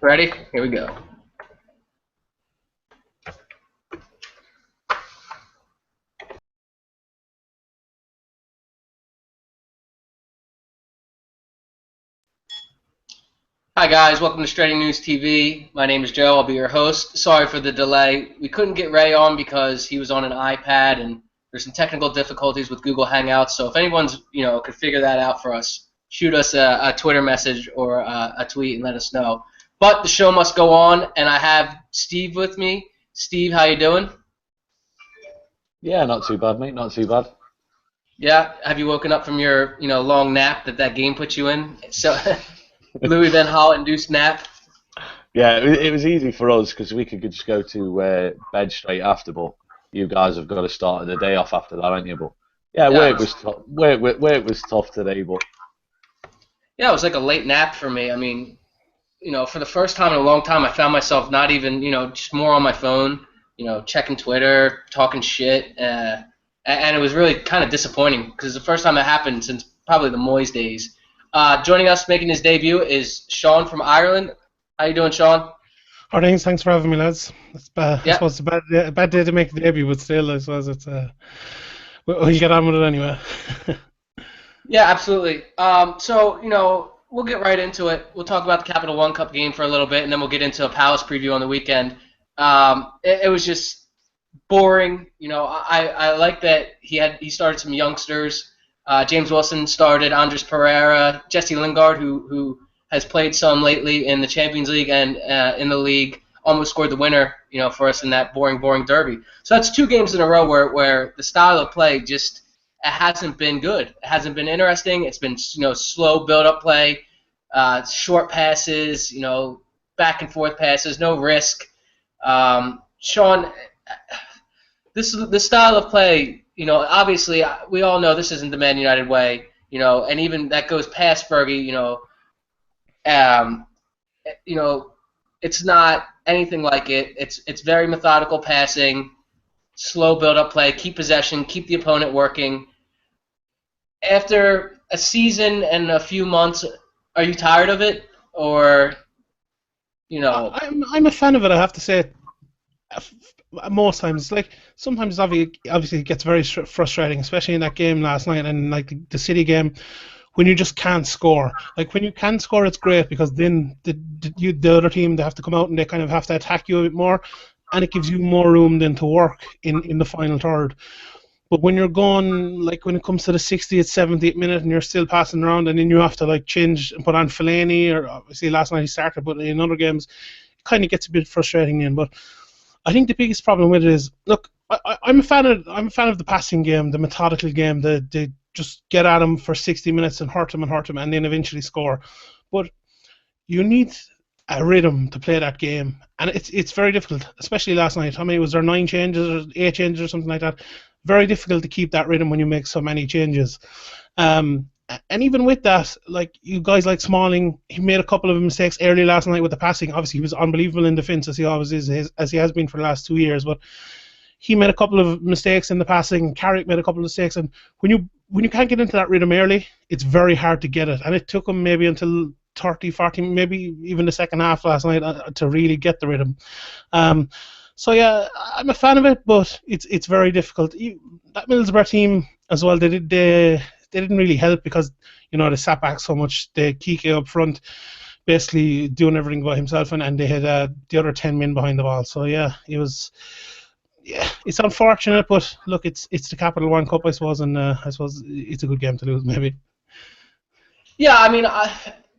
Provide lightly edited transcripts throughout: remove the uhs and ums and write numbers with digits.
Ready? Here we go. Hi guys, welcome to Shredding News TV. My name is Joe. I'll be your host. Sorry for the delay. We couldn't get Ray on because he was on an iPad and there's some technical difficulties with Google Hangouts. So if anyone's could figure that out for us, shoot us a Twitter message or a tweet and let us know. But the show must go on, and I have Steve with me. Steve, how you doing? Yeah, not too bad, mate. Not too bad. Yeah. Have you woken up from your long nap that game put you in? So Louis Van Gaal induced nap. Yeah, it was easy for us because we could just go to bed straight after. But you guys have got to start the day off after that, haven't you? But yeah, Yeah, work was tough. Work was tough today, but yeah, it was like a late nap for me. I mean, for the first time in a long time, I found myself not even, just more on my phone, checking Twitter, talking shit, and it was really kind of disappointing because it's the first time it happened since probably the Moyes days. Joining us, making his debut, is Sean from Ireland. How you doing, Sean? Thanks for having me, lads. I Yeah, suppose it's a bad day to make the debut, but still, I suppose it's we'll get on with it anyway. yeah, absolutely. So, we'll get right into it. We'll talk about the Capital One Cup game for a little bit, and then we'll get into a Palace preview on the weekend. It was just boring. I like that he started some youngsters. James Wilson started, Andres Pereira, Jesse Lingard, who has played some lately in the Champions League and in the league, almost scored the winner, for us in that boring derby. So that's two games in a row where the style of play just it hasn't been good. It hasn't been interesting. It's been slow build-up play, short passes, back and forth passes, no risk. Sean, this style of play, obviously we all know this isn't the Man United way, and even that goes past Fergie, um, you know, it's not anything like it. It's very methodical passing, slow build-up play, keep possession, keep the opponent working. After a season and a few months, are you tired of it, or you know? I'm a fan of it, I have to say. Most times, like sometimes, obviously, it gets very frustrating, especially in that game last night and like the City game, when you just can't score. Like when you can score, it's great because then the other team, they have to come out and they kind of have to attack you a bit more, and it gives you more room then to work in the final third. But when you're going, like when it comes to the 60th, 70th minute and you're still passing around and then you have to like change and put on Fellaini, or obviously last night he started, but in other games, it kind of gets a bit frustrating then. But I think the biggest problem with it is, look, I'm a fan of the passing game, the methodical game, they just get at him for 60 minutes and hurt him, and then eventually score. But you need a rhythm to play that game, and it's very difficult, especially last night. How many was there? 9 changes or 8 changes or something like that. Very difficult to keep that rhythm when you make so many changes. And even with that, like you guys like Smalling, he made a couple of mistakes early last night with the passing. Obviously, he was unbelievable in defence as he always is, as he has been for the last 2 years. But he made a couple of mistakes in the passing. Carrick made a couple of mistakes, and when you can't get into that rhythm early, it's very hard to get it. And it took him maybe until 30, 40, maybe even the second half last night to really get the rhythm. So yeah, I'm a fan of it, but it's very difficult. That Middlesbrough team as well, they didn't really help because they sat back so much. They Kike up front, basically doing everything by himself, and they had the other 10 men behind the ball. So yeah, it was. Yeah, it's unfortunate, but look, it's the Capital One Cup, I suppose, and I suppose it's a good game to lose, maybe. Yeah, I mean,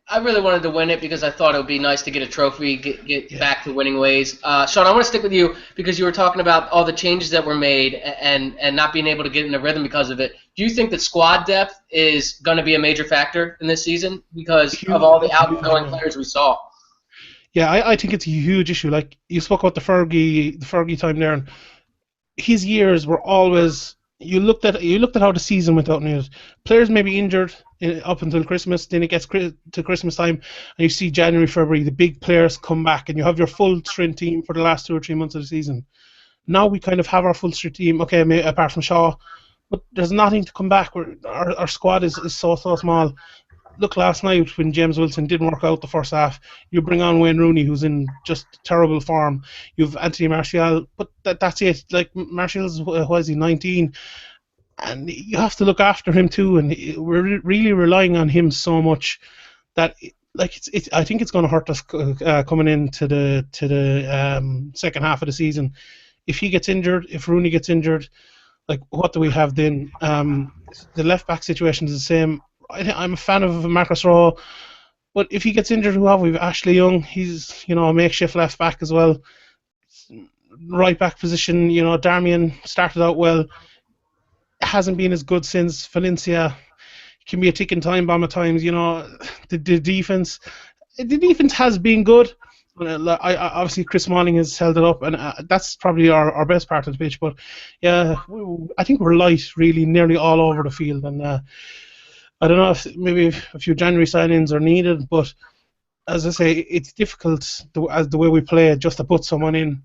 I really wanted to win it because I thought it would be nice to get a trophy, get back to winning ways. Sean, I want to stick with you because you were talking about all the changes that were made and not being able to get in the rhythm because of it. Do you think that squad depth is going to be a major factor in this season because of all the outgoing players we saw? Yeah, I think it's a huge issue. Like you spoke about the Fergie time there, and his years were always. You looked at how the season went out, and players may be injured up until Christmas. Then it gets to Christmas time, and you see January, February, the big players come back, and you have your full strength team for the last 2 or 3 months of the season. Now we kind of have our full strength team, okay, apart from Shaw, but there's nothing to come back. Our squad is so small. look last night when James Wilson didn't work out the first half. You bring on Wayne Rooney, who's in just terrible form. You've Anthony Martial, but that's it. Like Martial's, what is he, 19? And you have to look after him too. And we're really relying on him so much that like it's I think it's going to hurt us coming into the second half of the season. If he gets injured, if Rooney gets injured, like what do we have then? The left back situation is the same. I'm a fan of Marcus Rowe, but if he gets injured, who have we? Ashley Young, he's a makeshift left back as well. Right back position, Darmian started out well, hasn't been as good since. Valencia can be a ticking time bomb at times. The defense has been good. Obviously, Chris Smalling has held it up, and that's probably our best part of the pitch. But yeah, I think we're light, really, nearly all over the field. And I don't know if maybe a few January signings are needed, but as I say, it's difficult as the way we play just to put someone in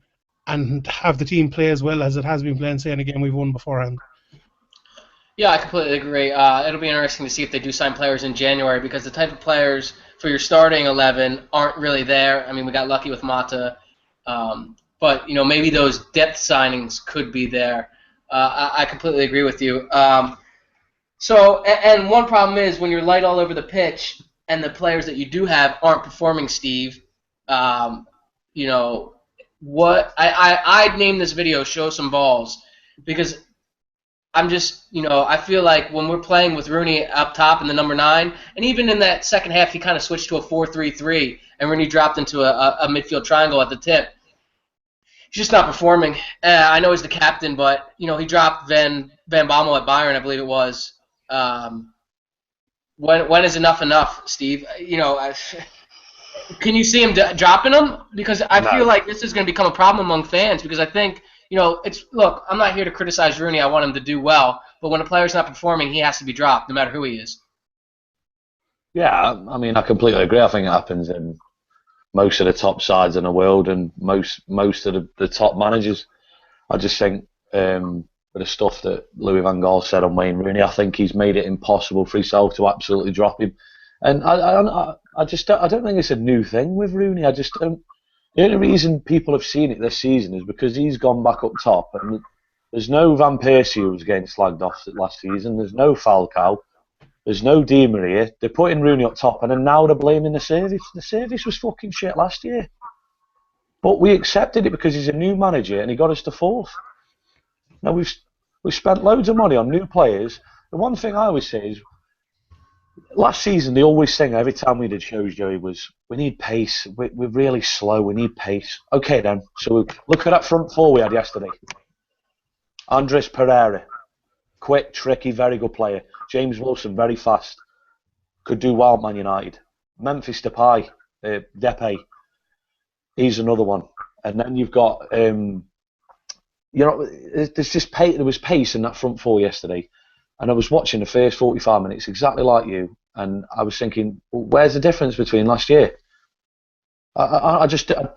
and have the team play as well as it has been playing, say, in a game we've won beforehand. Yeah, I completely agree. It'll be interesting to see if they do sign players in January, because the type of players for your starting 11 aren't really there. I mean, we got lucky with Mata, but maybe those depth signings could be there. I completely agree with you. So one problem is when you're light all over the pitch and the players that you do have aren't performing, Steve. I'd name this video "Show Some Balls," because I'm just, I feel like when we're playing with Rooney up top in the number 9, and even in that second half, he kind of switched to a 4-3-3, and Rooney dropped into a midfield triangle at the tip. He's just not performing. I know he's the captain, but he dropped Van Bommel at Bayern, I believe it was. When is enough, Steve? Can you see him dropping him? Because I feel like this is going to become a problem among fans, because I think. Look, I'm not here to criticize Rooney. I want him to do well. But when a player's not performing, he has to be dropped, no matter who he is. Yeah, I mean, I completely agree. I think it happens in most of the top sides in the world and most of the top managers. I just think with the stuff that Louis van Gaal said on Wayne Rooney, I think he's made it impossible for himself to absolutely drop him. And I don't think it's a new thing with Rooney. I just don't. The only reason people have seen it this season is because he's gone back up top, and there's no Van Persie who was getting slagged off last season. There's no Falcao. There's no Di Maria. They're putting Rooney up top, and then now they're blaming the service. The service was fucking shit last year, but we accepted it because he's a new manager and he got us to 4th. Now we've spent loads of money on new players. The one thing I always say is, last season, they always sing every time we did shows, Joey, was we need pace. We're really slow. We need pace. Okay, then. So look at that front 4 we had yesterday. Andres Pereira, quick, tricky, very good player. James Wilson, very fast. Could do well at Man United. Memphis Depay, he's another one. And then you've got, there's just pace. There was pace in that front 4 yesterday. And I was watching the first 45 minutes exactly like you, and I was thinking, well, where's the difference between last year? I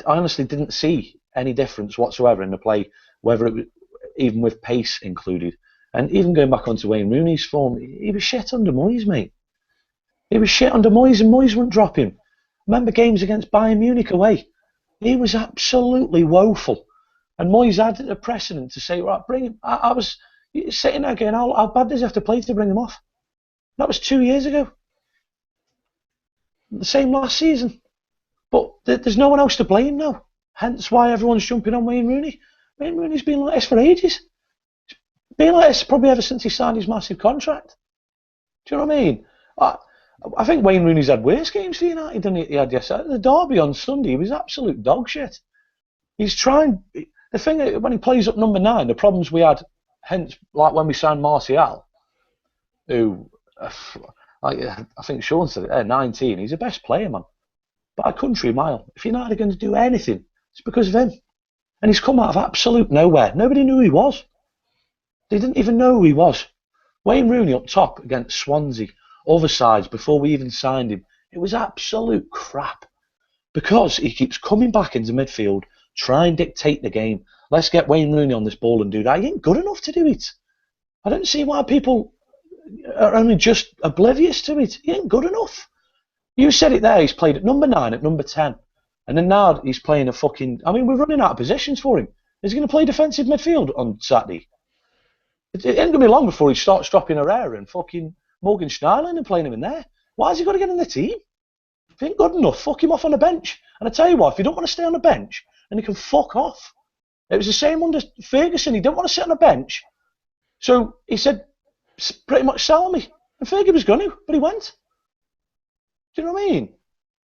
honestly didn't see any difference whatsoever in the play, whether it was, even with pace included. And even going back onto Wayne Rooney's form, he was shit under Moyes, mate. He was shit under Moyes, and Moyes wouldn't drop him. Remember games against Bayern Munich away? He was absolutely woeful. And Moyes had a precedent to say, right, bring him. I was sitting there going, how bad does he have to play to bring him off? That was 2 years ago. The same last season. But there's no one else to blame now. Hence why everyone's jumping on Wayne Rooney. Wayne Rooney's been like this for ages. He's been like this probably ever since he signed his massive contract. Do you know what I mean? I think Wayne Rooney's had worse games for United than he had yesterday. The derby on Sunday, he was absolute dog shit. He's trying. The thing, when he plays up number 9, the problems we had, hence, like when we signed Martial, who, I think Sean said it, 19, he's the best player, man. By a country mile. If United are going to do anything, it's because of him. And he's come out of absolute nowhere. Nobody knew who he was. They didn't even know who he was. Wayne Rooney up top against Swansea, other sides, before we even signed him, it was absolute crap. Because he keeps coming back into midfield, try and dictate the game. Let's get Wayne Rooney on this ball and do that. He ain't good enough to do it. I don't see why people I mean, just oblivious to it. He ain't good enough. You said it there. He's played at number 9, at number 10, and then now he's playing a fucking. I mean, we're running out of positions for him. Is he going to play defensive midfield on Saturday? It ain't going to be long before he starts dropping Herrera and fucking Morgan Schneiderlin and playing him in there. Why has he got to get in the team? If he ain't good enough, fuck him off on the bench. And I tell you what, if you don't want to stay on the bench, then he can fuck off. It was the same under Ferguson. He didn't want to sit on the bench. So he said, pretty much sell me. And Fergie was going to, but he went. Do you know what I mean?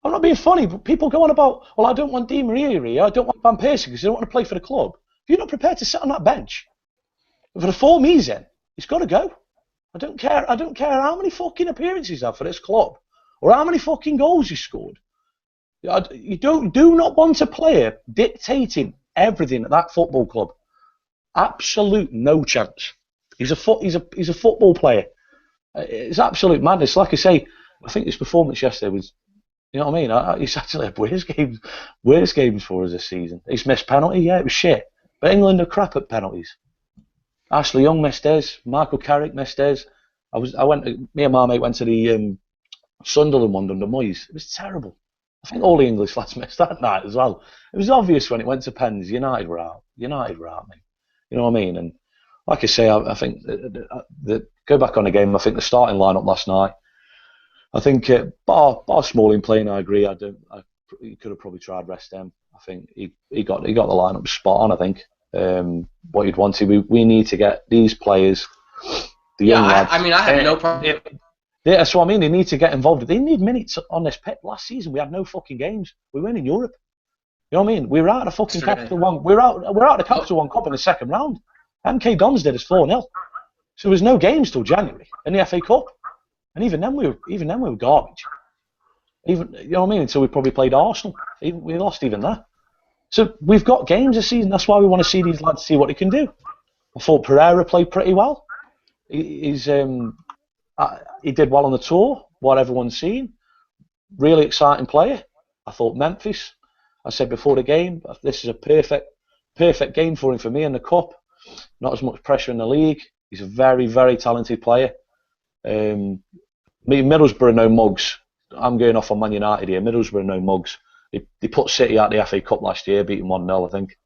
I'm not being funny, but people go on about, well, I don't want Di Maria here, I don't want Van Persie because they don't want to play for the club. If you're not prepared to sit on that bench, for the form he's in, he's got to go. I don't care how many fucking appearances he's had for this club or how many fucking goals he's scored. You do not want a player dictating everything at that football club. Absolute no chance. He's a football player. It's absolute madness. Like I say, I think his performance yesterday was, you know what I mean? He's actually had worst games for us this season. He's missed penalty, yeah, it was shit. But England are crap at penalties. Ashley Young missed his. Michael Carrick missed his. Me and my mate went to the Sunderland one under Moyes. It was terrible. I think all the English lads missed that night as well. It was obvious when it went to pens. United were out, mate. You know what I mean? And like I say, I think go back on the game. I think the starting lineup last night. I think bar Smalling playing, I agree. He could have probably tried rest him. I think he got the lineup spot on. I think what you'd want to. We need to get these players, the young lads. I mean, I have no problem. Yeah, that's what I mean. They need to get involved. They need minutes on this pitch. Last season, we had no fucking games. We went in Europe. You know what I mean? We were out of the fucking Capital One. We're out of the Capital One Cup in the second round. MK Dons did us 4-0. So there was no games till January in the FA Cup. And even then we were garbage. You know what I mean? Until we probably played Arsenal. We lost even that. So we've got games this season. That's why we want to see these lads see what they can do. I thought Pereira played pretty well. He did well on the tour, what everyone's seen. Really exciting player. I thought Memphis, I said before the game, this is a perfect game for him for me in the cup. Not as much pressure in the league. He's a very, very talented player. Middlesbrough no mugs. I'm going off on Man United here. Middlesbrough no mugs. They put City out the FA Cup last year, beating 1-0, I think.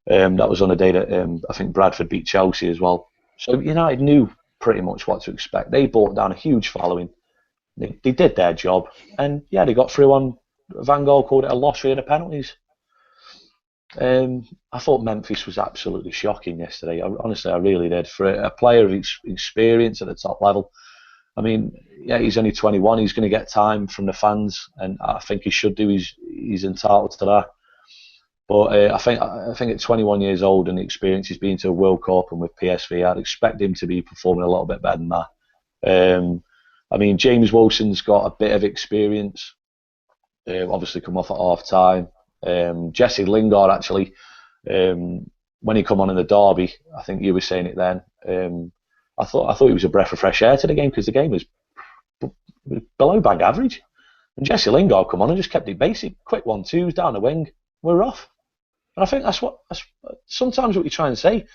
That was on the day that I think Bradford beat Chelsea as well. So United knew pretty much what to expect. They brought down a huge following. They did their job, and yeah, they got through on. Van Gaal called it a lottery of the penalties. I thought Memphis was absolutely shocking yesterday. Honestly, I really did. For a player of experience at the top level, I mean, yeah, he's only 21. He's going to get time from the fans, and I think he should do. He's entitled to that. But I think at 21 years old and the experience he's been to a World Cup and with PSV, I'd expect him to be performing a little bit better than that. I mean, James Wilson's got a bit of experience. Obviously, come off at half time. Jesse Lingard actually, when he come on in the derby, I think you were saying it then. I thought he was a breath of fresh air to the game because the game was below bang average. And Jesse Lingard come on and just kept it basic, quick 1-2s down the wing. We're off. And I think that's sometimes what you try and say.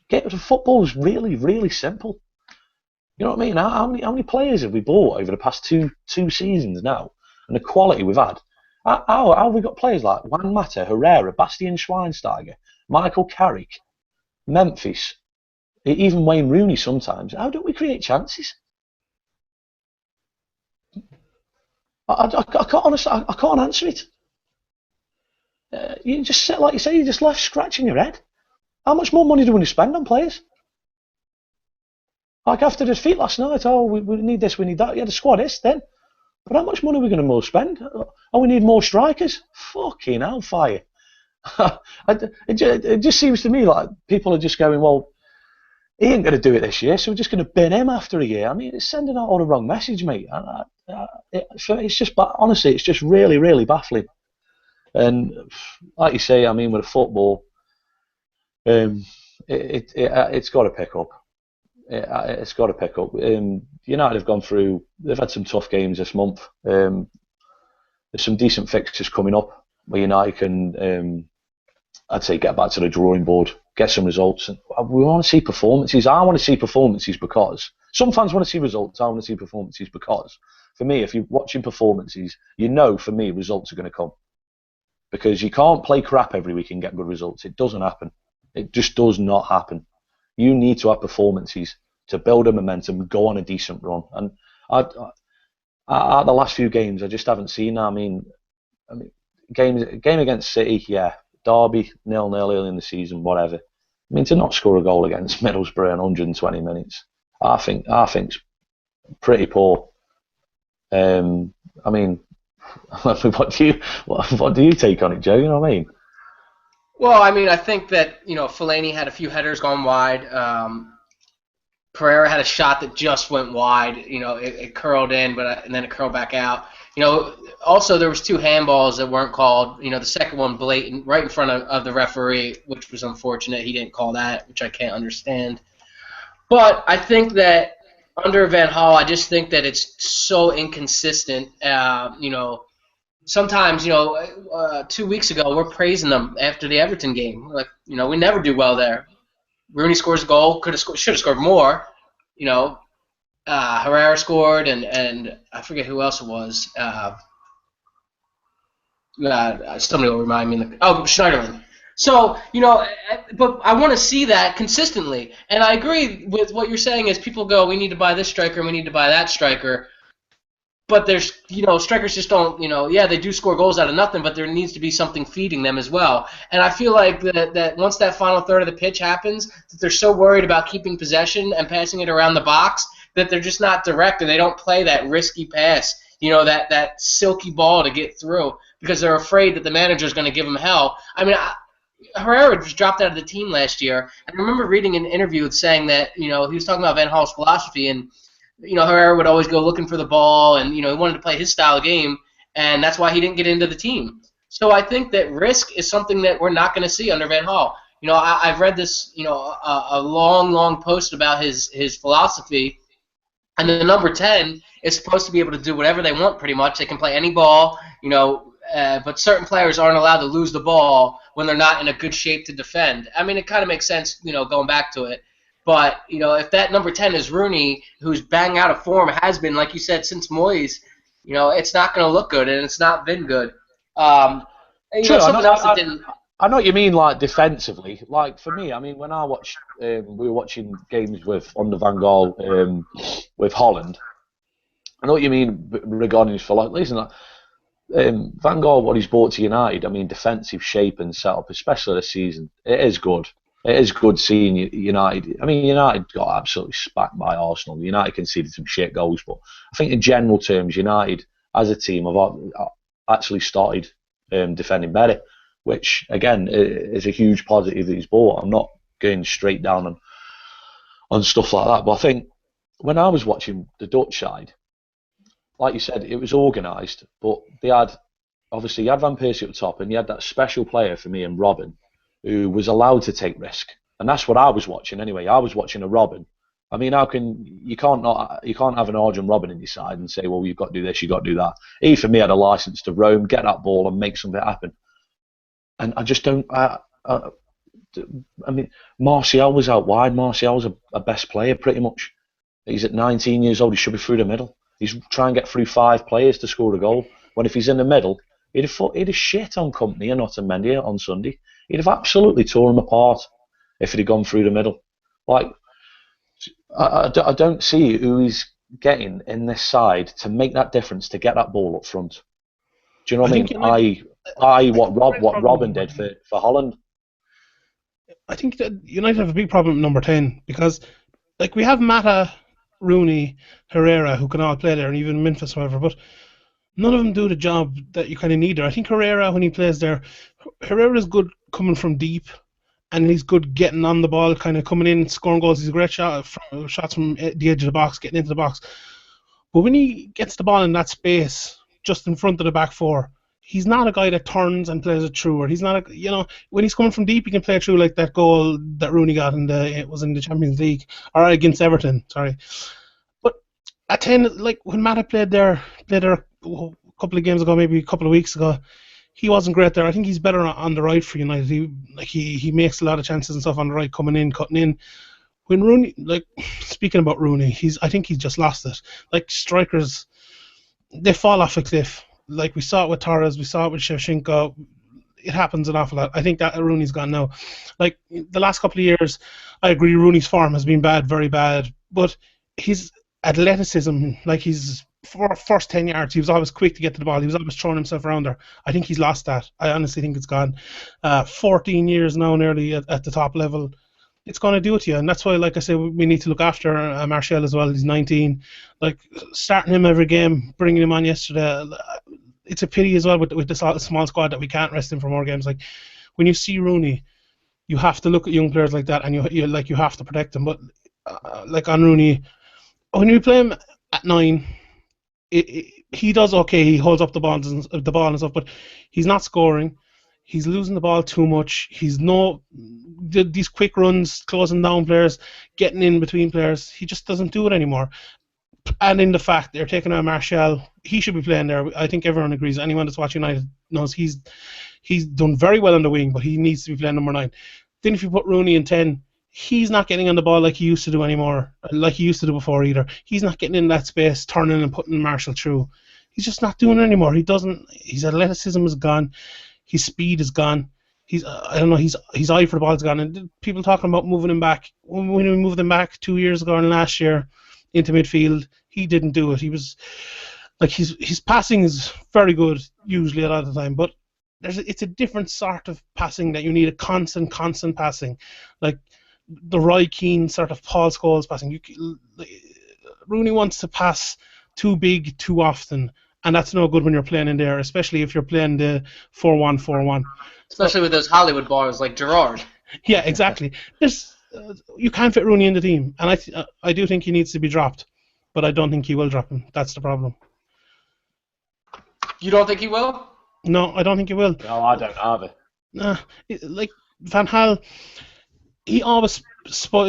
Get to football's really, really simple. You know what I mean? How many players have we bought over the past two seasons now, and the quality we've had? How have we got players like Juan Mata, Herrera, Bastian Schweinsteiger, Michael Carrick, Memphis, even Wayne Rooney sometimes? How don't we create chances? I can't answer it. You just sit like you say. You just left scratching your head. How much more money do we need to spend on players? Like after the defeat last night, we need this, we need that. Yeah, the squad is then. But how much money are we going to more spend? Oh, we need more strikers. Fucking hellfire. It just seems to me like people are just going, well, he ain't going to do it this year, so we're just going to bin him after a year. I mean, it's sending out all the wrong message, mate. It's just, honestly, it's just really, really baffling. And like you say, I mean, with football, it's got to pick up. It's got to pick up. United have gone through. They've had some tough games this month. There's some decent fixtures coming up where United can, I'd say, get back to the drawing board, get some results. And we want to see performances. I want to see performances because Some fans want to see results. I want to see performances because, for me, if you're watching performances, you know, for me, results are going to come. Because you can't play crap every week and get good results. It doesn't happen. It just does not happen. You need to have performances to build a momentum and go on a decent run. And the last few games, I just haven't seen that. I mean, game against City, yeah. Derby, 0-0 early in the season, whatever. I mean, to not score a goal against Middlesbrough in 120 minutes, I think's pretty poor. I mean, what do you take on it, Joe? You know what I mean? Well, I mean, I think that Fellaini had a few headers gone wide. Pereira had a shot that just went wide. It curled in, and then it curled back out. Also there was 2 handballs that weren't called. The second one blatant, right in front of the referee, which was unfortunate. He didn't call that, which I can't understand. But I think that under Van Gaal, I just think that it's so inconsistent. Sometimes, 2 weeks ago, we're praising them after the Everton game. Like, we never do well there. Rooney scores a goal, should have scored more. Herrera scored, and I forget who else it was. Somebody will remind me. Schneiderlin. So, but I want to see that consistently. And I agree with what you're saying is people go, we need to buy this striker and we need to buy that striker. But there's, strikers just don't, they do score goals out of nothing, but there needs to be something feeding them as well. And I feel like that once that final third of the pitch happens, that they're so worried about keeping possession and passing it around the box that they're just not direct and they don't play that risky pass, that silky ball to get through because they're afraid that the manager's going to give them hell. I mean, Herrera was dropped out of the team last year. I remember reading an interview saying that, he was talking about Van Gaal's philosophy and, Herrera would always go looking for the ball and, he wanted to play his style of game, and that's why he didn't get into the team. So I think that risk is something that we're not going to see under Van Gaal. I've read this, a long post about his philosophy, and the number 10 is supposed to be able to do whatever they want pretty much. They can play any ball, but certain players aren't allowed to lose the ball when they're not in a good shape to defend. I mean, it kind of makes sense, going back to it. But, if that number 10 is Rooney, who's bang out of form, has been, like you said, since Moyes, it's not going to look good, and it's not been good. Sure, something else that didn't... I know what you mean, like, defensively. Like, for me, I mean, when I watched, we were watching games under Van Gaal with Holland, I know what you mean regarding his philosophy. Listen, Van Gaal, what he's brought to United, I mean, defensive shape and setup, especially this season, it is good. It is good seeing United. I mean, United got absolutely spacked by Arsenal. United conceded some shit goals, but I think in general terms, United as a team have actually started defending better, which again is a huge positive that he's brought. I'm not going straight down on stuff like that, but I think when I was watching the Dutch side, like you said, it was organised, but they had obviously you had Van Persie up top, and you had that special player for me in Robin, who was allowed to take risk, and that's what I was watching anyway. I was watching a Robin. I mean, you can't have an Argent Robin in your side and say, well, you've got to do this, you've got to do that. He for me had a license to roam, get that ball, and make something happen. And I just don't. I mean, Martial was out wide. Martial's a best player pretty much. He's at 19 years old. He should be through the middle. He's trying to get through 5 players to score a goal. When if he's in the middle, he'd have shit on Company and Otamendi on Sunday. He'd have absolutely torn them apart if he'd have gone through the middle. Like, I don't see who he's getting in this side to make that difference to get that ball up front. Do you know what I mean? What Robin did for Holland. I think that United have a big problem at number 10 because, like, we have Mata, Rooney, Herrera, who can all play there, and even Memphis, however, but none of them do the job that you kind of need there. I think Herrera, when he plays there, Herrera is good coming from deep, and he's good getting on the ball, kind of coming in, scoring goals. He's a great shots from the edge of the box, getting into the box. But when he gets the ball in that space, just in front of the back four, he's not a guy that turns and plays it through. Or he's not when he's coming from deep, he can play through like that goal that Rooney got it was in the Champions League, or against Everton, sorry. But at 10, like when Mata played there a couple of games ago, maybe a couple of weeks ago, he wasn't great there. I think he's better on the right for United. He makes a lot of chances and stuff on the right, coming in, cutting in. when Rooney, like speaking about Rooney, I think he's just lost it. Like strikers, they fall off a cliff. Like we saw it with Torres, we saw it with Shevchenko. It happens an awful lot. I think that Rooney's gone now. Like the last couple of years, I agree Rooney's form has been bad, very bad. But his athleticism, like his first 10 yards, he was always quick to get to the ball. He was always throwing himself around there. I think he's lost that. I honestly think it's gone. 14 years now nearly at the top level. It's going to do it to you. And that's why, like I said, we need to look after Martial as well. He's 19. Like starting him every game, bringing him on yesterday, it's a pity as well with the small squad that we can't rest him for more games. Like when you see Rooney, you have to look at young players like that, and you have to protect them. But like on Rooney, when you play him at 9, he does okay. He holds up the ball and stuff, but he's not scoring. He's losing the ball too much. These quick runs, closing down players, getting in between players. He just doesn't do it anymore. And in the fact they're taking out Martial, he should be playing there. I think everyone agrees. Anyone that's watching United knows he's done very well on the wing, but he needs to be playing number 9. Then if you put Rooney in 10, he's not getting on the ball like he used to do anymore, like he used to do before either. He's not getting in that space, turning and putting Martial through. He's just not doing it anymore. He doesn't. His athleticism is gone. His speed is gone. I don't know. His eye for the ball is gone. And people talking about moving him back. When we moved him back 2 years ago and last year into midfield, he didn't do it. He was like his passing is very good usually a lot of the time, but it's a different sort of passing that you need, a constant passing, like the Roy Keane sort of Paul Scholes passing. Rooney wants to pass too big too often, and that's no good when you're playing in there, especially if you're playing the 4-1-4-1. Especially with those Hollywood bars like Gerrard. Yeah, exactly. You can't fit Rooney in the team, and I do think he needs to be dropped, but I don't think he will drop him. That's the problem. You don't think he will? No, I don't think he will. No, I don't either. Like Van Gaal, he always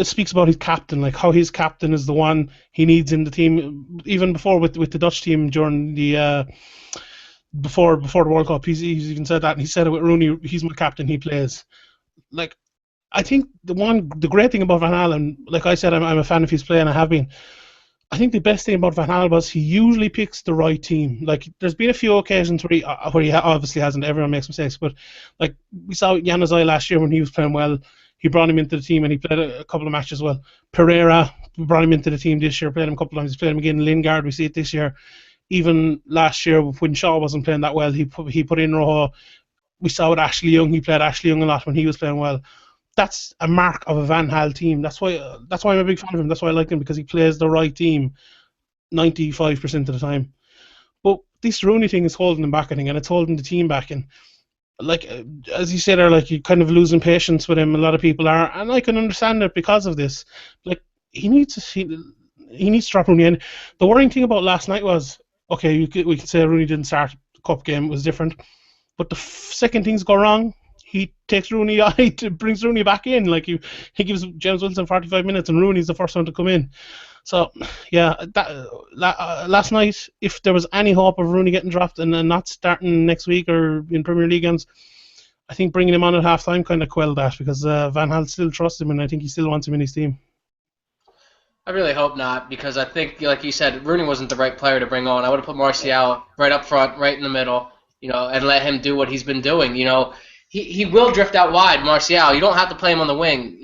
speaks about his captain, like how his captain is the one he needs in the team. Even before with the Dutch team during the before the World Cup, he's even said that, and he said it with Rooney. He's my captain. He plays. Like I think the great thing about Van Gaal, and like I said, I'm a fan of his play, and I have been. I think the best thing about Van Gaal was he usually picks the right team. Like there's been a few occasions where he obviously hasn't. Everyone makes mistakes, but like we saw Januzaj last year when he was playing well. He brought him into the team and he played a couple of matches well. Pereira brought him into the team this year, played him a couple of times. He's played him again. Lingard, we see it this year. Even last year when Shaw wasn't playing that well, he put in Rojo. We saw with Ashley Young. He played Ashley Young a lot when he was playing well. That's a mark of a Van Gaal team. That's why I'm a big fan of him. That's why I like him, because he plays the right team 95% of the time. But this Rooney thing is holding him back, I think, and it's holding the team back. And like as you said, you're kind of losing patience with him. A lot of people are, and I can understand it because of this. Like he needs to drop Rooney in. The worrying thing about last night was, okay, we could say Rooney didn't start the cup game, it was different, but the second things go wrong, he takes Rooney out, brings Rooney back in. Like he gives James Wilson 45 minutes, and Rooney's the first one to come in. So yeah, last night, if there was any hope of Rooney getting dropped and not starting next week or in Premier League games, I think bringing him on at half time kind of quelled that, because Van Gaal still trusts him, and I think he still wants him in his team. I really hope not, because I think, like you said, Rooney wasn't the right player to bring on. I would have put Martial right up front, right in the middle, and let him do what he's been doing. He will drift out wide, Martial. You don't have to play him on the wing.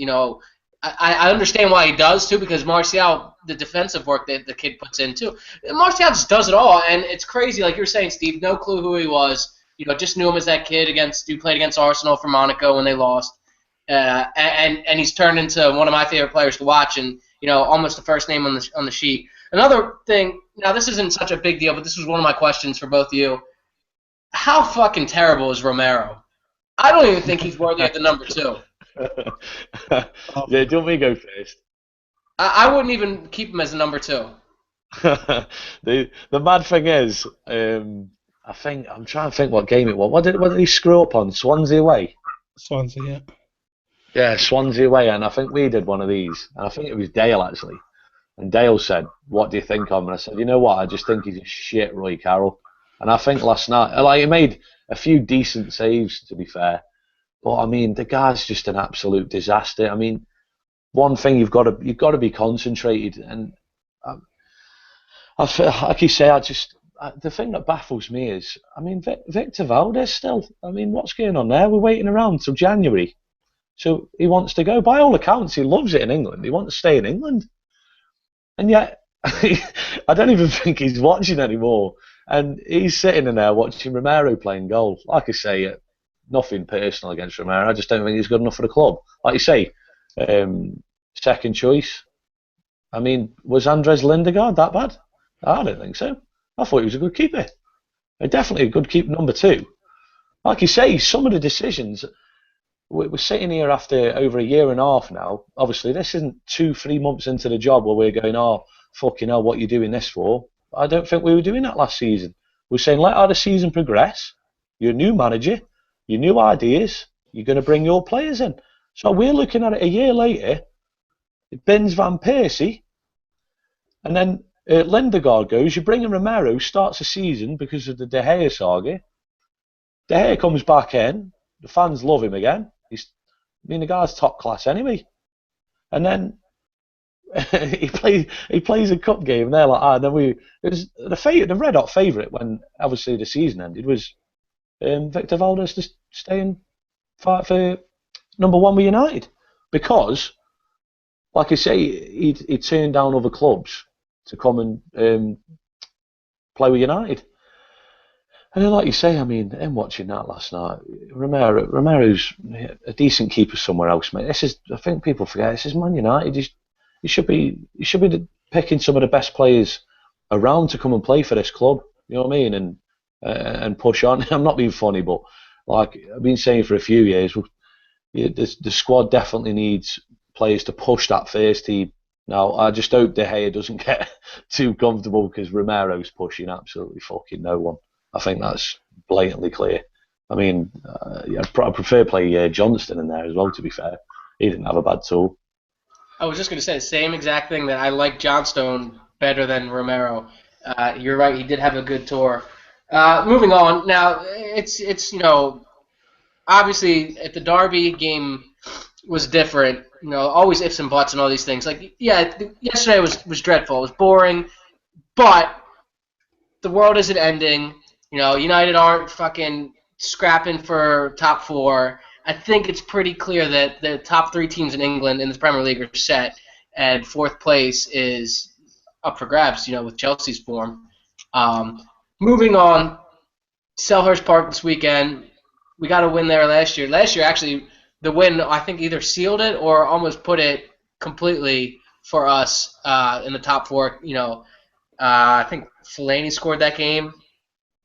I understand why he does too, because Martial, the defensive work that the kid puts in too. Martial just does it all, and it's crazy. Like you were saying, Steve, no clue who he was. Just knew him as that kid who played against Arsenal for Monaco when they lost, and he's turned into one of my favorite players to watch, and almost the first name on the sheet. Another thing, now this isn't such a big deal, but this was one of my questions for both of you. How fucking terrible is Romero? I don't even think he's worthy of the number 2. Yeah, do you want me to go first? I wouldn't even keep him as a number 2. The mad thing is, I think I'm trying to think what game it was. What did he screw up on? Swansea away? Swansea, yeah. Yeah, Swansea away, and I think we did one of these, and I think it was Dale actually. And Dale said, "What do you think of him?" And I said, "You know what? I just think he's a shit Roy Carroll." And I think last night, he made a few decent saves, to be fair. But, I mean, the guy's just an absolute disaster. I mean, one thing you've got to be concentrated. And I feel, like you say, the thing that baffles me is, I mean, Victor Valdez still. I mean, what's going on there? We're waiting around till January, so he wants to go. By all accounts, he loves it in England. He wants to stay in England, and yet I don't even think he's watching anymore. And he's sitting in there watching Romero playing goal. Like I say, nothing personal against Romero. I just don't think he's good enough for the club. Like you say, second choice. I mean, was Andres Lindegaard that bad? I don't think so. I thought he was a good keeper. Definitely a good keeper, number 2. Like you say, some of the decisions, we're sitting here after over a year and a half now. Obviously, this isn't 2-3 months into the job where we're going, oh, fucking hell, what are you doing this for? I don't think we were doing that last season. We're saying, let the season progress. You're a new manager, your new ideas, you're going to bring your players in. So we're looking at it a year later. It bins Van Persie, and then Lindegaard goes. You bring in Romero, starts the season because of the De Gea saga. De Gea comes back in. The fans love him again. The guy's top class anyway. And then he plays a cup game, and they're like, and then it was the red hot favourite when obviously the season ended was Victor Valdez to stay and fight for number 1 with United, because, like I say, he turned down other clubs to come and play with United. And then, like you say, I mean, him watching that last night, Romero's a decent keeper somewhere else, mate. I think people forget, this is Man United. He should be picking some of the best players around to come and play for this club. You know what I mean? And push on. I'm not being funny, but like I've been saying for a few years, the squad definitely needs players to push that first team. Now, I just hope De Gea doesn't get too comfortable, because Romero's pushing absolutely fucking no one. I think that's blatantly clear. I mean, I prefer play Johnston in there as well, to be fair. He didn't have a bad tool. I was just going to say the same exact thing, that I like Johnstone better than Romero. You're right, he did have a good tour. Moving on, now, it's obviously, if the Derby game was different, always ifs and buts and all these things. Like, yeah, yesterday was dreadful. It was boring, but the world isn't ending. United aren't fucking scrapping for top 4. I think it's pretty clear that the top 3 teams in England in the Premier League are set, and 4th place is up for grabs, with Chelsea's form. Moving on, Selhurst Park this weekend. We got a win there last year. Last year, actually, the win, I think, either sealed it or almost put it completely for us in the top 4. I think Fellaini scored that game.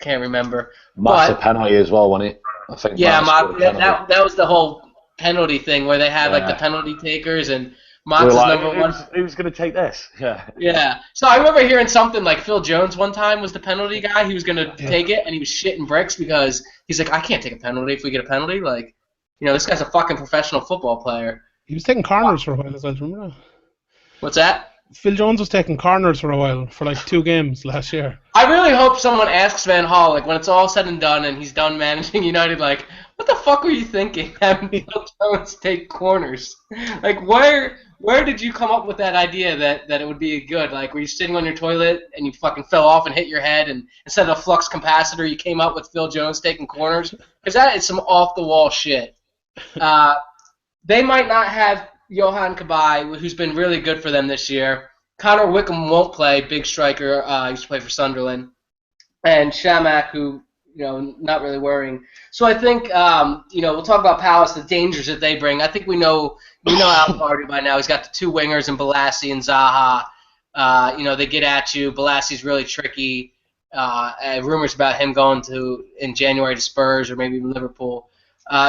Can't remember. Massive penalty as well, wasn't it? I think. Yeah, that was the whole penalty thing where they had like the penalty takers, and Mott's is number 1. Who's going to take this? Yeah. Yeah. So I remember hearing something like Phil Jones one time was the penalty guy. He was going to take it, and he was shitting bricks because he's like, I can't take a penalty if we get a penalty. Like, this guy's a fucking professional football player. He was taking corners for a while as well, remember that? What's that? Phil Jones was taking corners for a while, for like 2 games last year. I really hope someone asks Van Gaal, like, when it's all said and done and he's done managing United, like, what the fuck were you thinking, having Phil Jones take corners? Like, where did you come up with that idea that it would be good? Like, were you sitting on your toilet and you fucking fell off and hit your head, and instead of a flux capacitor, you came up with Phil Jones taking corners? Because that is some off-the-wall shit. They might not have Johan Cabaye, who's been really good for them this year. Connor Wickham won't play, big striker, used to play for Sunderland. And Shamak, who, not really worrying. So I think, we'll talk about Palace, the dangers that they bring. I think we know Alan Pardew by now. He's got the 2 wingers in Balassi and Zaha. They get at you. Balassi's really tricky. Rumors about him going in January to Spurs or maybe Liverpool.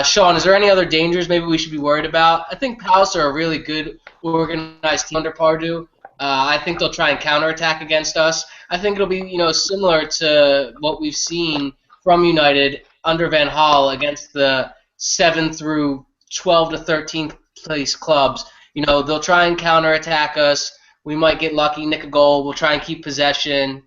Sean, is there any other dangers maybe we should be worried about? I think Palace are a really good, organized team under Pardew. I think they'll try and counterattack against us. I think it'll be, similar to what we've seen from United under Van Gaal against the 7 through 12 to 13th place clubs. They'll try and counterattack us. We might get lucky, nick a goal. We'll try and keep possession.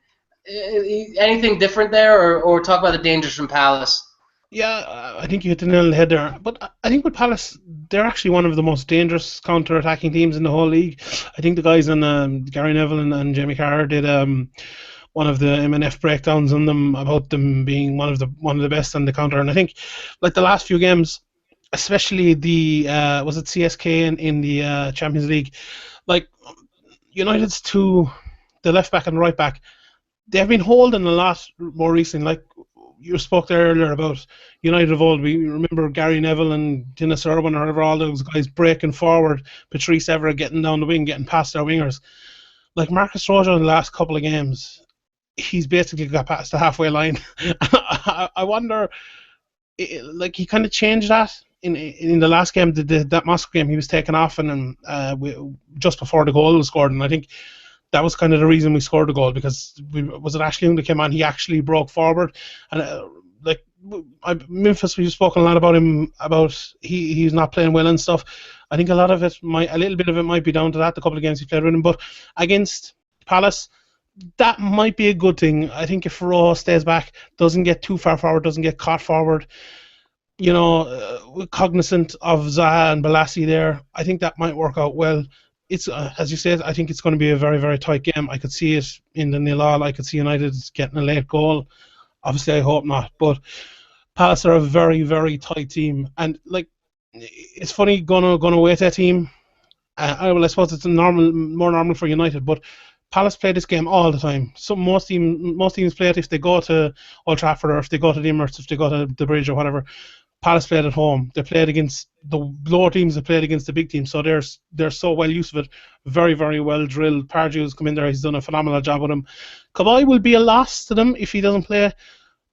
Anything different there, or talk about the dangers from Palace? Yeah, I think you hit the nail on the head there. But I think with Palace, they're actually one of the most dangerous counter-attacking teams in the whole league. I think the guys on Gary Neville and Jamie Carr did one of the MNF breakdowns on them about them being one of the best on the counter. And I think like the last few games, especially the was it CSK in the Champions League, like United's two, the left back and the right back, they have been holding a lot more recently. Like you spoke there earlier about United of old. We remember Gary Neville and Dennis Irwin or whatever, all those guys breaking forward, Patrice Evra getting down the wing, getting past their wingers. Like Marcus Rojo in the last couple of games, he's basically got past the halfway line. I wonder, like he kind of changed that in the last game, that Moscow game. He was taken off and just before the goal was scored, and I think that was kind of the reason we scored the goal because was it Ashley Young that came on? He actually broke forward, and like Memphis, we've spoken a lot about him about he's not playing well and stuff. I think a little bit of it might be down to that. The couple of games he played with him, but against Palace, that might be a good thing. I think if Rojo stays back, doesn't get too far forward, doesn't get caught forward, cognizant of Zaha and Balassi there, I think that might work out well. It's as you said, I think it's going to be a very, very tight game. I could see it in the 0-0. I could see United getting a late goal. Obviously, I hope not. But Palace are a very, very tight team, and like it's funny going away to a team. I suppose it's more normal for United, but Palace play this game all the time. So most teams play it if they go to Old Trafford or if they go to the Emirates, if they go to the Bridge or whatever. Palace played at home. They played against the lower teams. They played against the big teams. So they're so well used to it. Very, very well drilled. Pardew's come in there. He's done a phenomenal job with them. Kabay will be a loss to them if he doesn't play.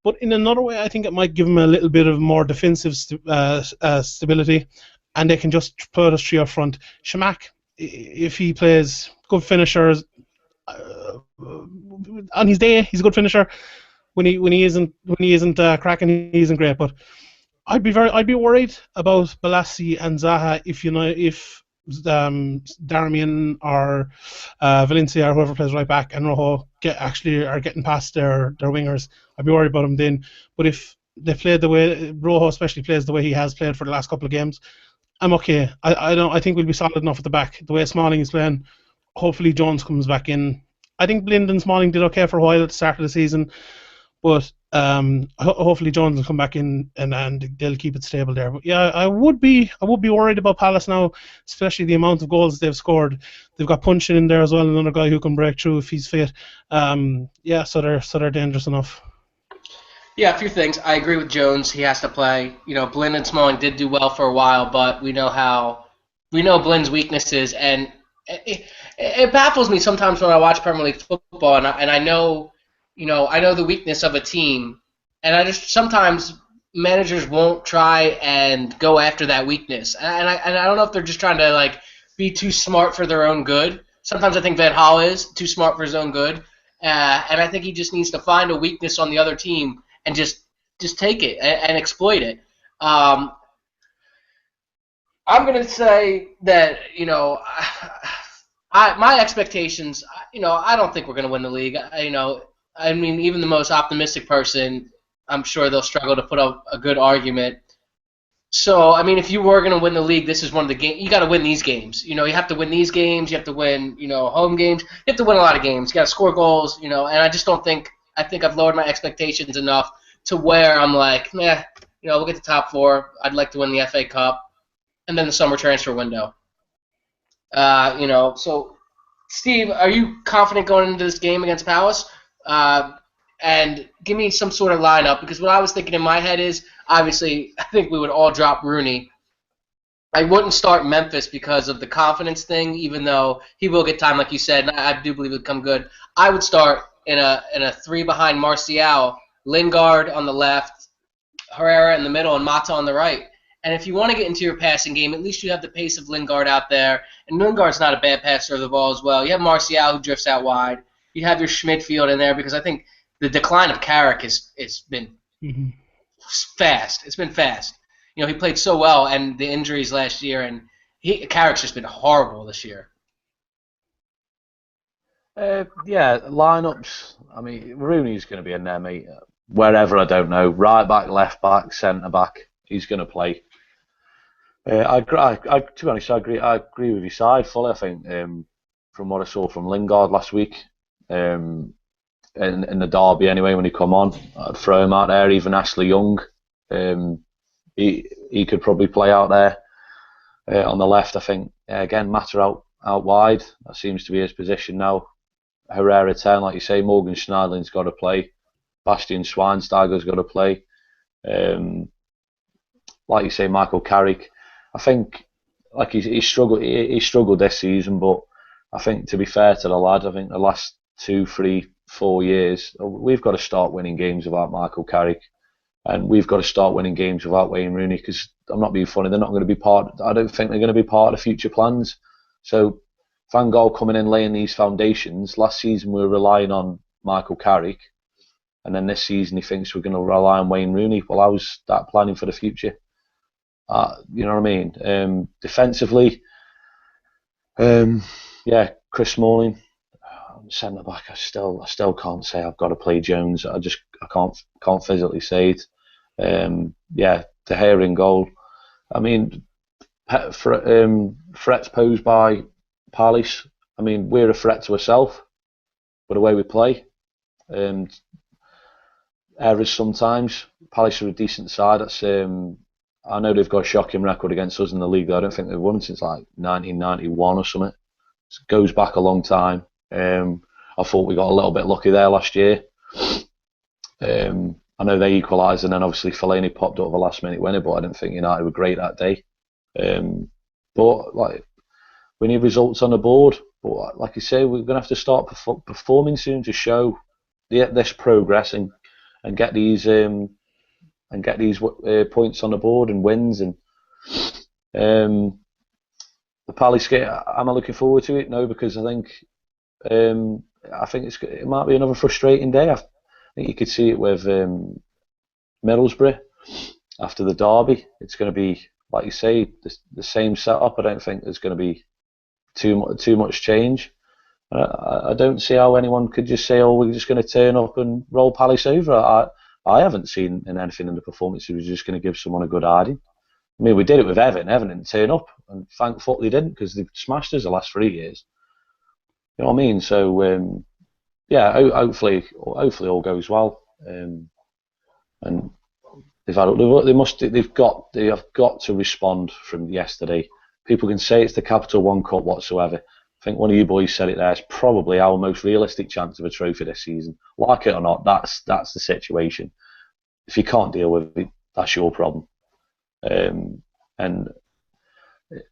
But in another way, I think it might give him a little bit of more defensive stability. And they can just put us three up front. Shamak, if he plays, good finisher. On his day, he's a good finisher. When he isn't cracking, he isn't great. But I'd be worried about Balassi and Zaha if Darmian or Valencia or whoever plays right back and Rojo are getting past their wingers. I'd be worried about them then. But if they play the way Rojo especially plays the way he has played for the last couple of games, I'm okay. I think we'll be solid enough at the back. The way Smalling is playing, hopefully Jones comes back in. I think Blind and Smalling did okay for a while at the start of the season, but hopefully Jones will come back in and they'll keep it stable there. But yeah, I would be worried about Palace now, especially the amount of goals they've scored. They've got Punchin in there as well, another guy who can break through if he's fit. So they're dangerous enough. Yeah, a few things. I agree with Jones. He has to play. Blind and Smalling did do well for a while, but we know Blind's weaknesses, and it baffles me sometimes when I watch Premier League football, and I know, I know the weakness of a team, and I just sometimes managers won't try and go after that weakness, and I don't know if they're just trying to like be too smart for their own good. Sometimes I think Van Gaal is too smart for his own good, and I think he just needs to find a weakness on the other team and just take it and exploit it. I'm going to say that, my expectations, I don't think we're going to win the league. I mean, even the most optimistic person, I'm sure they'll struggle to put up a good argument. So, I mean, if you were going to win the league, this is one of the games. You got to win these games. You have to win these games. You have to win, home games. You have to win a lot of games. You got to score goals, and I just don't think – I think I've lowered my expectations enough to where I'm like, we'll get the top four. I'd like to win the FA Cup. And then the summer transfer window. So, Steve, are you confident going into this game against Palace? And give me some sort of lineup, because what I was thinking in my head is, obviously, I think we would all drop Rooney. I wouldn't start Memphis because of the confidence thing, even though he will get time, like you said, and I do believe he'll come good. I would start in a three behind Martial, Lingard on the left, Herrera in the middle, and Mata on the right. And if you want to get into your passing game, at least you have the pace of Lingard out there. And Lingard's not a bad passer of the ball as well. You have Martial who drifts out wide. You have your Schmidfield in there, because I think the decline of Carrick has been fast. It's been fast. He played so well, and the injuries last year, and Carrick's just been horrible this year. Yeah, lineups. I mean, Rooney's going to be in there, mate. wherever, I don't know, right back, left back, centre back, he's going to play. To be honest, I agree with your side fully. I think from what I saw from Lingard last week, in the derby anyway, when he come on, I'd throw him out there. Even Ashley Young, he could probably play out there on the left. I think again, Mata out wide. That seems to be his position now. Herrera 10, like you say, Morgan Schneiderlin's got to play. Bastian Schweinsteiger's got to play. Like you say, Michael Carrick. I think like he struggled this season, but I think to be fair to the lad, I think the last 2, 3, 4 years we've got to start winning games without Michael Carrick, and we've got to start winning games without Wayne Rooney, because I'm not being funny, they're not going to be part. I don't think they're going to be part of the future plans. So Van Gaal coming in laying these foundations. Last season we were relying on Michael Carrick, and then this season he thinks we're going to rely on Wayne Rooney. Well, how's that planning for the future? You know what I mean? Defensively, Chris Smalling, centre back. I still can't say I've got to play Jones. I can't physically say it. De Gea in goal. I mean, threats posed by Palace. I mean, we're a threat to ourselves, but the way we play, errors sometimes. Palace are a decent side. That's I know they've got a shocking record against us in the league. I don't think they've won since like 1991 or something. It goes back a long time. I thought we got a little bit lucky there last year. I know they equalised, and then obviously Fellaini popped up the last minute winner, but I didn't think United were great that day. But like, we need results on the board. But like you say, we're going to have to start performing soon to show this progress and get these points on the board and wins. And the Palace game, am I looking forward to it? No, because I think it might be another frustrating day. I think you could see it with Middlesbrough after the derby. It's going to be, like you say, the same setup. I don't think there's going to be too much change. I don't see how anyone could just say, "Oh, we're just going to turn up and roll Palace over." I haven't seen anything in the performance who was just going to give someone a good hiding. I mean, we did it with Everton. Everton didn't turn up, and thankfully they didn't, because they've smashed us the last 3 years. You know what I mean? So hopefully all goes well. And they have got to respond from yesterday. People can say it's the Capital One Cup whatsoever. I think one of you boys said it there. It's probably our most realistic chance of a trophy this season. Like it or not, that's the situation. If you can't deal with it, that's your problem. And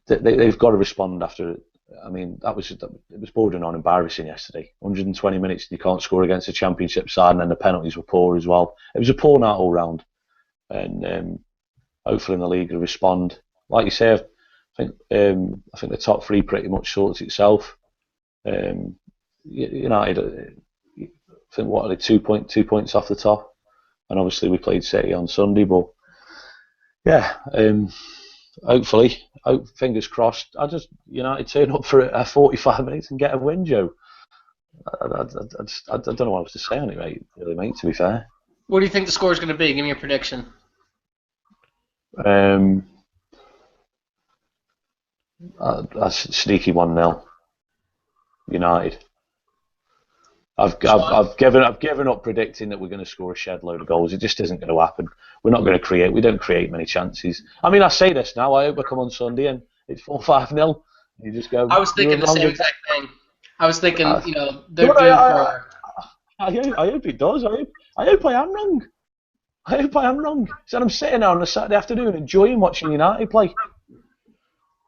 they've got to respond after. I mean, it was bordering on embarrassing yesterday. 120 minutes, you can't score against a Championship side, and then the penalties were poor as well. It was a poor night all round, and hopefully in the league will respond. Like you say, I think the top three pretty much sorts itself. United, I think what are they, 2 points off the top, and obviously we played City on Sunday, but yeah. Hopefully, fingers crossed. United turn up for 45 minutes and get a win, Joe. I don't know what else to say on it, really, mate. To be fair. What do you think the score is going to be? Give me a prediction. That's sneaky 1-0. United. I've given up predicting that we're going to score a shed load of goals. It just isn't going to happen. We're not going to create. We don't create many chances. I mean, I say this now. I hope I come on Sunday and it's 4-5-0. You just go. I was thinking the same exact thing. I was thinking, they're due for. I hope it does. I hope I am wrong. So I'm sitting there on a Saturday afternoon enjoying watching United play.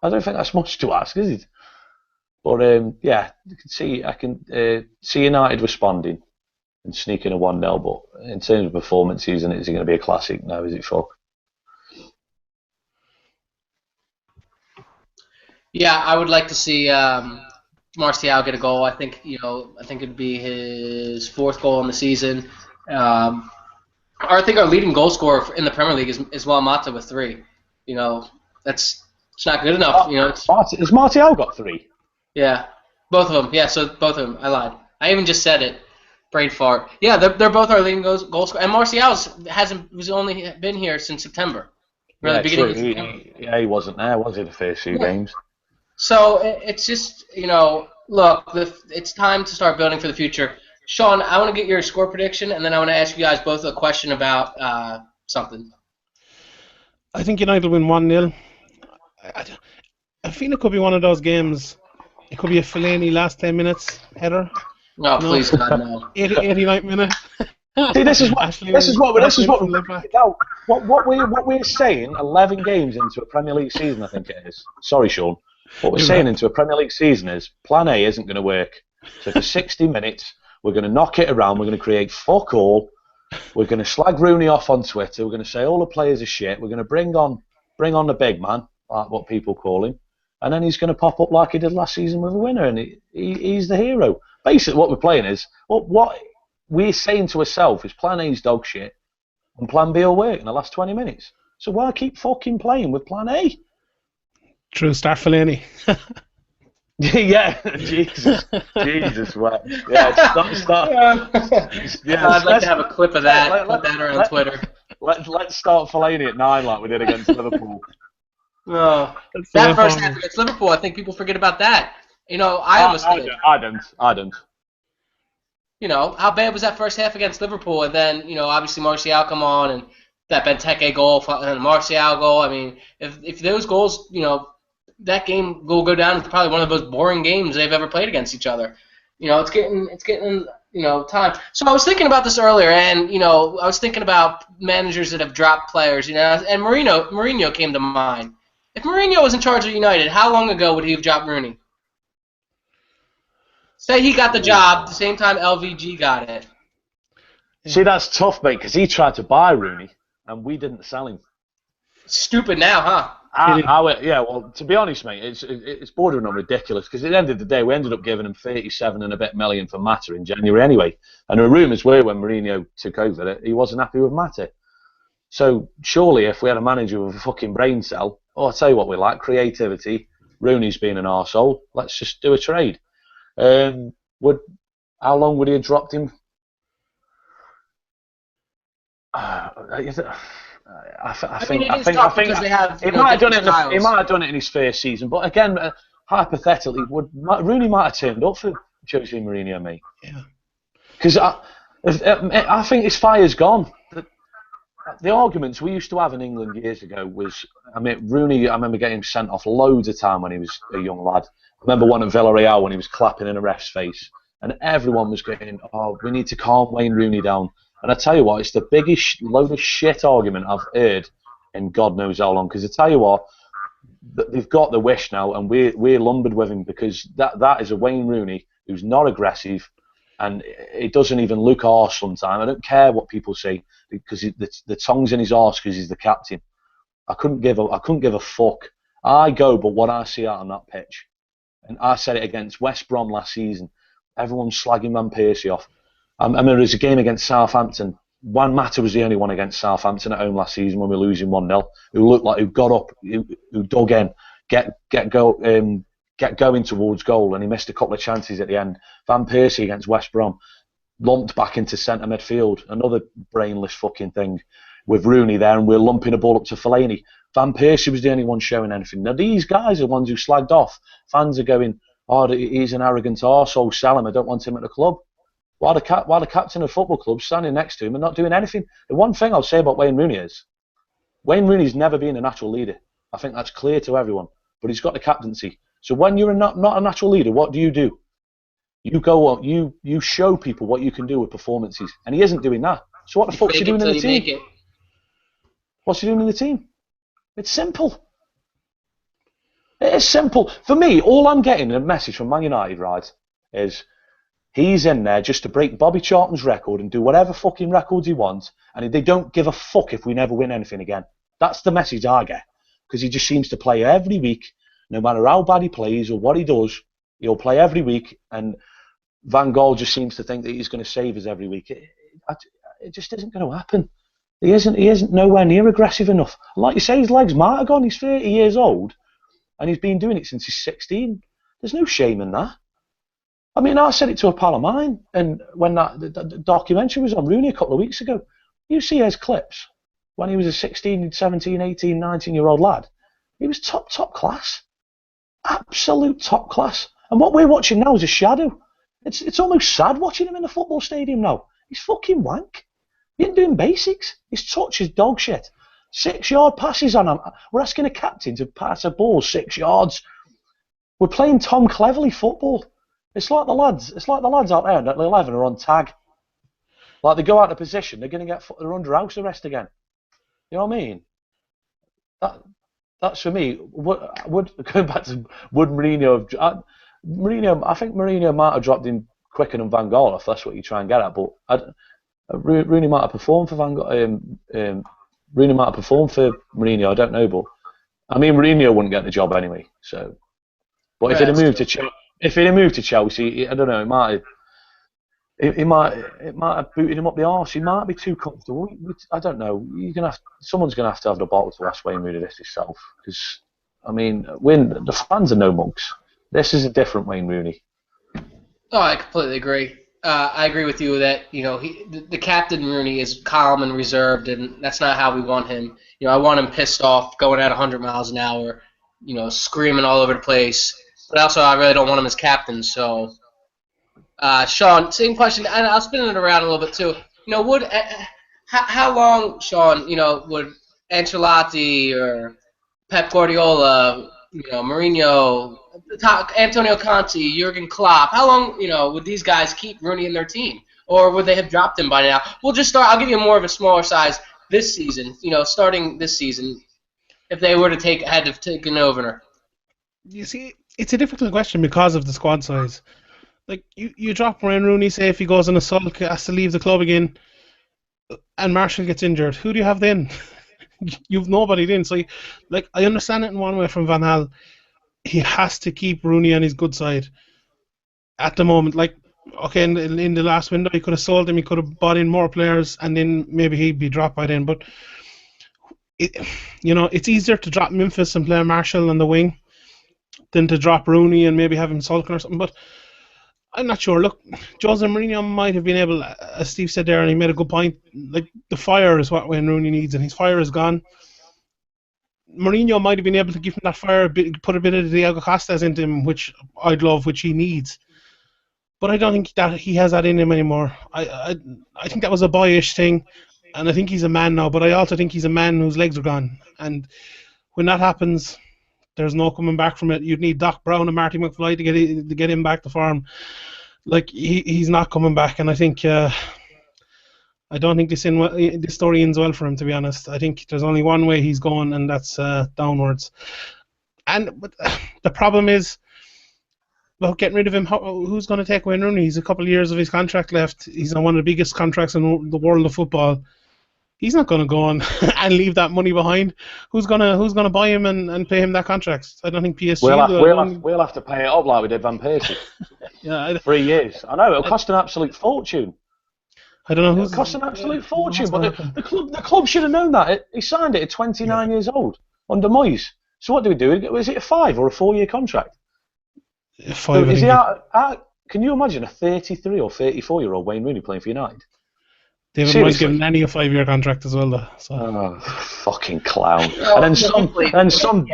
I don't think that's much to ask, is it? But I can see United responding and sneaking a 1-0. But in terms of performances, and is it going to be a classic? No, is it, fuck? Yeah, I would like to see Martial get a goal. I think it'd be his 4th goal in the season. I think our leading goal scorer in the Premier League is Mata with 3. It's not good enough. Has Martial got 3? Yeah, both of them. Yeah, so both of them. I lied. I even just said it. Brain fart. Yeah, they're both our leading goal scorer. And Martial's was only been here since September. Or the Yeah, beginning true. of September. He wasn't there, was he, the first few Yeah. games? So it's just, look, it's time to start building for the future. Sean, I want to get your score prediction, and then I want to ask you guys both a question about something. I think United will win 1-0. I feel it could be one of those games. It could be a Fellaini last 10 minutes header. No, please, God, no. 89th minute. See, this is what from left back. what we're saying. 11 games into a Premier League season, I think it is. Sorry, Sean. What we're saying into a Premier League season is Plan A isn't going to work. So for 60 minutes, we're going to knock it around. We're going to create fuck all. We're going to slag Rooney off on Twitter. We're going to say all the players are shit. We're going to bring on the big man, like what people call him, and then he's going to pop up like he did last season with a winner, and he's the hero. Basically, what we're playing is what we're saying to ourselves is Plan A's dog shit, and Plan B will work in the last 20 minutes. So why keep fucking playing with Plan A? True, start Fellaini. Yeah, Jesus, what? Yeah, start. Yeah, I'd like to have a clip of that. Put that around Twitter. Let's start Fellaini at 9 like we did against Liverpool. Oh, that first half against Liverpool, I think people forget about that. I almost did. I don't. How bad was that first half against Liverpool? And then, obviously Martial come on and that Benteke goal and Martial goal. I mean, if those goals, that game will go down as probably one of the most boring games they've ever played against each other. It's getting time. So I was thinking about this earlier, and I was thinking about managers that have dropped players, and Mourinho came to mind. If Mourinho was in charge of United, how long ago would he have dropped Rooney? Say he got the job the same time LVG got it. See, that's tough, mate, because he tried to buy Rooney, and we didn't sell him. Stupid now, huh? Yeah, well, to be honest, mate, it's bordering on ridiculous, because at the end of the day, we ended up giving him 37 and a bit million for Mata in January anyway. And the rumours were when Mourinho took over it, he wasn't happy with Mata. So surely if we had a manager with a fucking brain cell, I'll tell you what we like, creativity, Rooney's being an arsehole, let's just do a trade. How long would he have dropped him? I think he might have done it in his first season, but again, hypothetically, Rooney might have turned up for Jose Mourinho, mate? Yeah. Because I think his fire's gone. The arguments we used to have in England years ago was, Rooney, I remember getting him sent off loads of time when he was a young lad. I remember one at Villarreal when he was clapping in a ref's face, and everyone was going, "Oh, we need to calm Wayne Rooney down." And I tell you what, it's the biggest load of shit argument I've heard in God knows how long. Because I tell you what, they've got the wish now, and we're lumbered with him, because that is a Wayne Rooney who's not aggressive, and it doesn't even look harsh sometimes. I don't care what people say, because the tongue's in his arse because he's the captain. I couldn't give a fuck. I go but what I see out on that pitch. And I said it against West Brom last season. Everyone's slagging Van Persie off. I remember there was a game against Southampton. Juan Mata was the only one against Southampton at home last season when we were losing 1-0. Who got up, who dug in, get going towards goal, and he missed a couple of chances at the end. Van Persie against West Brom, lumped back into centre midfield. Another brainless fucking thing with Rooney there, and we're lumping a ball up to Fellaini. Van Persie was the only one showing anything. Now these guys are the ones who slagged off. Fans are going, "Oh, he's an arrogant arsehole, sell him, I don't want him at the club." While the captain of the football club standing next to him and not doing anything. The one thing I'll say about Wayne Rooney is, Wayne Rooney's never been a natural leader. I think that's clear to everyone. But he's got the captaincy. So when you're not a natural leader, what do? You go on, you show people what you can do with performances. And he isn't doing that. So what the fuck's he doing in the team? What's he doing in the team? It's simple. It is simple. For me, all I'm getting a message from Man United, right, is he's in there just to break Bobby Charlton's record and do whatever fucking records he wants, and they don't give a fuck if we never win anything again. That's the message I get, because he just seems to play every week, no matter how bad he plays or what he does, he'll play every week, and Van Gaal just seems to think that he's going to save us every week. It just isn't going to happen. He isn't nowhere near aggressive enough. Like you say, his legs might have gone. He's 30 years old, and he's been doing it since he's 16. There's no shame in that. I mean, I said it to a pal of mine, and when the documentary was on Rooney a couple of weeks ago, you see his clips when he was a 16, 17, 18, 19-year-old lad. He was top class. Absolute top class. And what we're watching now is a shadow. It's almost sad watching him in the football stadium now. He's fucking wank. He ain't doing basics. His touch is dog shit. 6-yard passes on him. We're asking a captain to pass a ball 6 yards. We're playing Tom Cleverley football. It's like the lads out there at 11 are on tag. Like they go out of position, they're under house arrest again. You know what I mean? That's for me. Going back to would Mourinho have? I think Mourinho might have dropped in quicker than Van Gaal if that's what you try and get at. But Rooney might have performed for Rooney might have performed for Mourinho. I don't know, but I mean Mourinho wouldn't get the job anyway. So, but if he'd have moved to Chelsea, I don't know. It might have booted him up the arse. He might be too comfortable. I don't know. Someone's gonna have to the bottle to ask Wayne Rooney this himself. Because I mean, the fans are no monks. This is a different Wayne Rooney. Oh, I completely agree. I agree with you that the captain Rooney is calm and reserved, and that's not how we want him. I want him pissed off, going at 100 miles an hour, screaming all over the place. But also, I really don't want him as captain. So, Sean, same question, and I'll spin it around a little bit too. How long, Sean? Would Ancelotti or Pep Guardiola, Mourinho, Antonio Conte, Jurgen Klopp, how long, would these guys keep Rooney in their team? Or would they have dropped him by now? We'll just start. I'll give you more of a smaller size this season, starting this season, if they were to had to take an opener. You see, it's a difficult question because of the squad size. Like, you drop Wayne Rooney, say if he goes on a sulk, has to leave the club again, and Marshall gets injured, who do you have then? You've nobody then. So, I understand it in one way from Van Gaal. He has to keep Rooney on his good side at the moment. Okay, in the last window, he could have sold him, he could have bought in more players, and then maybe he'd be dropped by then. But, it's easier to drop Memphis and play Marshall on the wing than to drop Rooney and maybe have him sulking or something. But I'm not sure. Look, Jose Mourinho might have been able, as Steve said there, and he made a good point, the fire is what Wayne Rooney needs, and his fire is gone. Mourinho might have been able to give him that fire, put a bit of Diego Costas into him, which I'd love, which he needs. But I don't think that he has that in him anymore. I think that was a boyish thing, and I think he's a man now, but I also think he's a man whose legs are gone. And when that happens, there's no coming back from it. You'd need Doc Brown and Marty McFly to get him back to form. He's not coming back, and I think I don't think this story ends well for him, to be honest. I think there's only one way he's going, and that's downwards. But the problem is, well, getting rid of him. Who's going to take Wayne Rooney? He's a couple of years of his contract left. He's on one of the biggest contracts in the world of football. He's not going to go on and leave that money behind. Who's gonna buy him and pay him that contract? I don't think PSG. We'll have to pay it up like we did Van Persie. Yeah, 3 years. I know it'll cost an absolute fortune. I don't know. It'll cost an absolute fortune. But the club should have known that. He signed it at 29 years old under Moyes. So what do we do? Was it a 5 or a 4 year contract? 5. So is he out? Can you imagine a 33 or 34-year-old Wayne Rooney playing for United? David Moyes giving Nanny a 5 year contract as well, though. So. Oh, fucking clown! And then some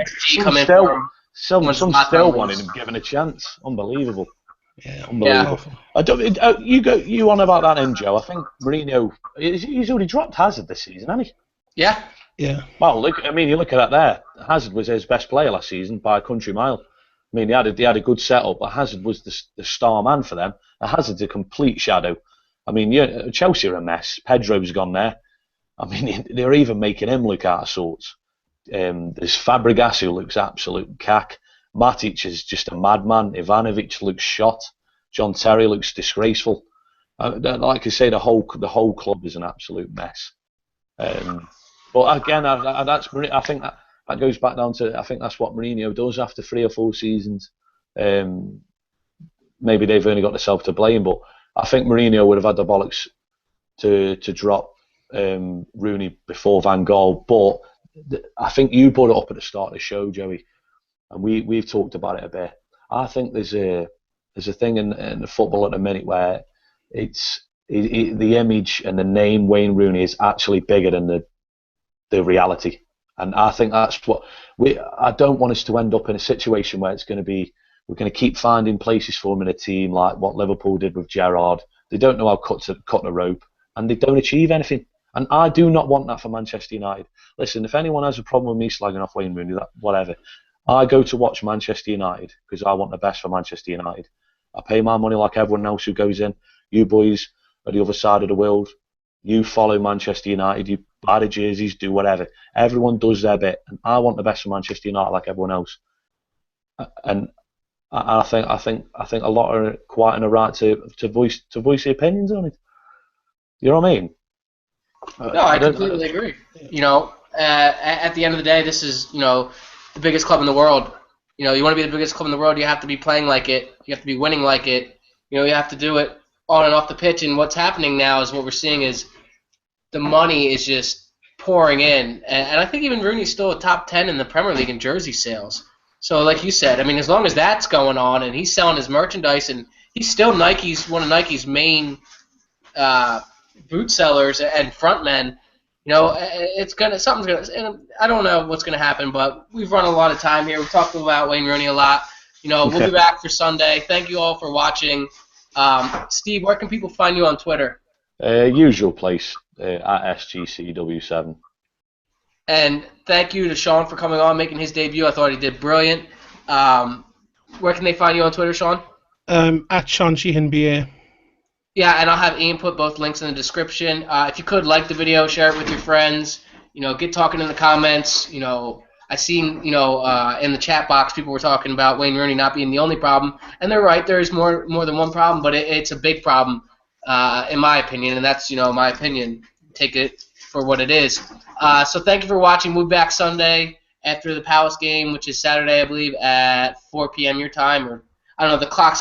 still wanted him given a chance. Unbelievable. Yeah, unbelievable. Yeah. You on about that end, Joe? I think Mourinho. He's already dropped Hazard this season, hasn't he? Yeah. Yeah. Well, you look at that there. Hazard was his best player last season by a country mile. I mean, he had a good setup, but Hazard was the star man for them. And Hazard's a complete shadow. I mean, Chelsea are a mess. Pedro's gone there. I mean, they're even making him look out of sorts. There's Fabregas who looks absolute cack. Matic is just a madman. Ivanovic looks shot. John Terry looks disgraceful. Like I say, the whole club is an absolute mess. But again, I think that goes back down to, I think that's what Mourinho does after 3 or 4 seasons. Maybe they've only got themselves to blame, but I think Mourinho would have had the bollocks to drop Rooney before Van Gaal. But I think you brought it up at the start of the show, Joey, and we've talked about it a bit. I think there's There's a thing in the football at the minute where the image and the name Wayne Rooney is actually bigger than the reality. And I think that's what I don't want us to end up in a situation where it's going to be, we're going to keep finding places for him in a team like what Liverpool did with Gerrard. They don't know how to cut the rope, and they don't achieve anything. And I do not want that for Manchester United. Listen, if anyone has a problem with me slagging off Wayne Rooney, whatever, I go to watch Manchester United because I want the best for Manchester United. I pay my money like everyone else who goes in. You boys are the other side of the world. You follow Manchester United. You buy the jerseys, do whatever. Everyone does their bit, and I want the best for Manchester United like everyone else. And I think a lot are quite in the right to voice their opinions on it. You know what I mean? No, I completely agree. At the end of the day, this is the biggest club in the world. You want to be the biggest club in the world, you have to be playing like it. You have to be winning like it. You have to do it on and off the pitch. And what's happening now is what we're seeing is the money is just pouring in. And I think even Rooney's still a top 10 in the Premier League in jersey sales. So like you said, I mean, as long as that's going on and he's selling his merchandise and he's still one of Nike's main boot sellers and frontmen, something's gonna. And I don't know what's gonna happen, but we've run a lot of time here. We've talked about Wayne Rooney a lot. We'll be back for Sunday. Thank you all for watching. Steve, where can people find you on Twitter? Usual place at SGCW7. And thank you to Sean for coming on, making his debut. I thought he did brilliant. Where can they find you on Twitter, Sean? At Sean Sheehan BA. Yeah, and I'll have Ian put both links in the description. If you could, like the video, share it with your friends. Get talking in the comments. I seen, in the chat box, people were talking about Wayne Rooney not being the only problem, and they're right. There is more than one problem, but it's a big problem, in my opinion, and that's, my opinion. Take it for what it is. So thank you for watching. We'll be back Sunday after the Palace game, which is Saturday, I believe, at 4 p.m. your time, or I don't know. The clock's got